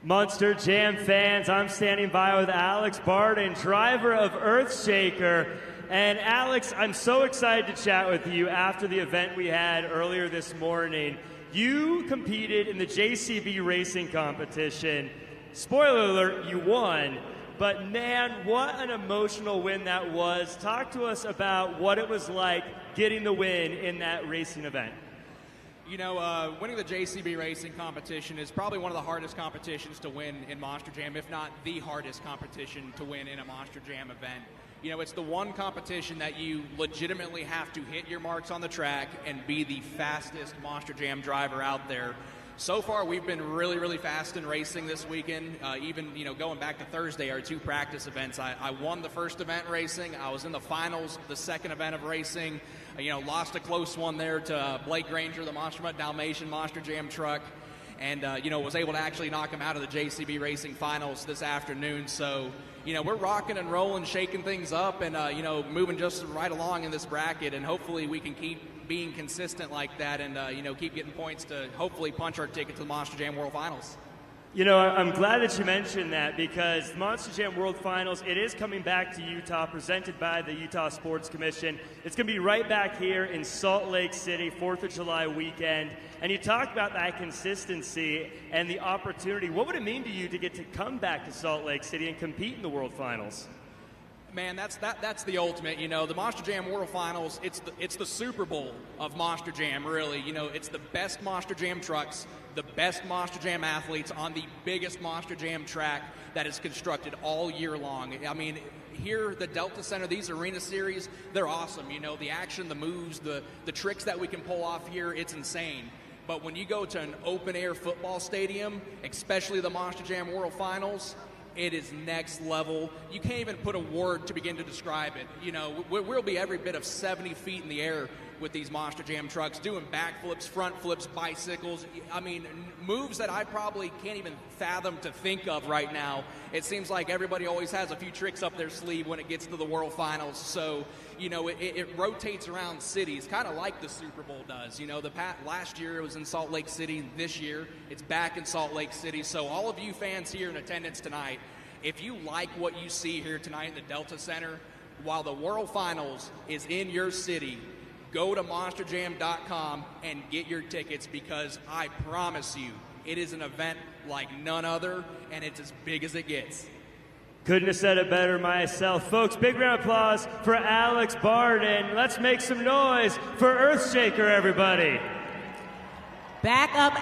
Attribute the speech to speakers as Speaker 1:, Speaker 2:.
Speaker 1: Monster Jam fans, I'm standing by with Alex Bardin, driver of Earthshaker. And Alex, I'm so excited to chat with you after the event we had earlier this morning. You competed in the JCB racing competition. Spoiler alert, you won. But man, what an emotional win that was. Talk to us about what it was like getting the win in that racing event.
Speaker 2: You know, winning the JCB racing competition is probably one of the hardest competitions to win in Monster Jam, if not the hardest competition to win in a Monster Jam event. You know, it's the one competition that you legitimately have to hit your marks on the track and be the fastest Monster Jam driver out there. So far, we've been really, really fast in racing this weekend. Even, you know, going back to Thursday, our two practice events. I won the first event racing. I was in the finals, the second event of racing. You know, lost a close one there to Blake Granger, the Monster Mutt Dalmatian Monster Jam truck. And, you know, was able to actually knock him out of the JCB racing finals this afternoon. So, you know, we're rocking and rolling, shaking things up, and, you know, moving just right along in this bracket. And hopefully we can keep being consistent like that and, you know, keep getting points to hopefully punch our ticket to the Monster Jam World Finals.
Speaker 1: You know, I'm glad that you mentioned that because Monster Jam World Finals, it is coming back to Utah, presented by the Utah Sports Commission. It's going to be right back here in Salt Lake City, 4th of July weekend. And you talk about that consistency and the opportunity. What would it mean to you to get to come back to Salt Lake City and compete in the World Finals?
Speaker 2: Man, that's the ultimate. You know, the Monster Jam World Finals, it's the Super Bowl of Monster Jam, really. You know, it's the best Monster Jam trucks, the best Monster Jam athletes on the biggest Monster Jam track that is constructed all year long. I mean, here, the Delta Center, these arena series, they're awesome. You know, the action, the moves, the tricks that we can pull off here, it's insane. But when you go to an open-air football stadium, especially the Monster Jam World Finals, it is next level. You can't even put a word to begin to describe it. You know, we'll be every bit of 70 feet in the air with these Monster Jam trucks, doing backflips, front flips, bicycles. I mean, moves that I probably can't even fathom to think of right now. It seems like everybody always has a few tricks up their sleeve when it gets to the World Finals. So, you know, it rotates around cities, kind of like the Super Bowl does. You know, last year it was in Salt Lake City. This year it's back in Salt Lake City. So all of you fans here in attendance tonight, if you like what you see here tonight in the Delta Center, while the World Finals is in your city, go to monsterjam.com and get your tickets, because I promise you, it is an event like none other, and it's as big as it gets.
Speaker 1: Couldn't have said it better myself. Folks, big round of applause for Alex Bardin. Let's make some noise for Earthshaker, everybody.
Speaker 3: Back up.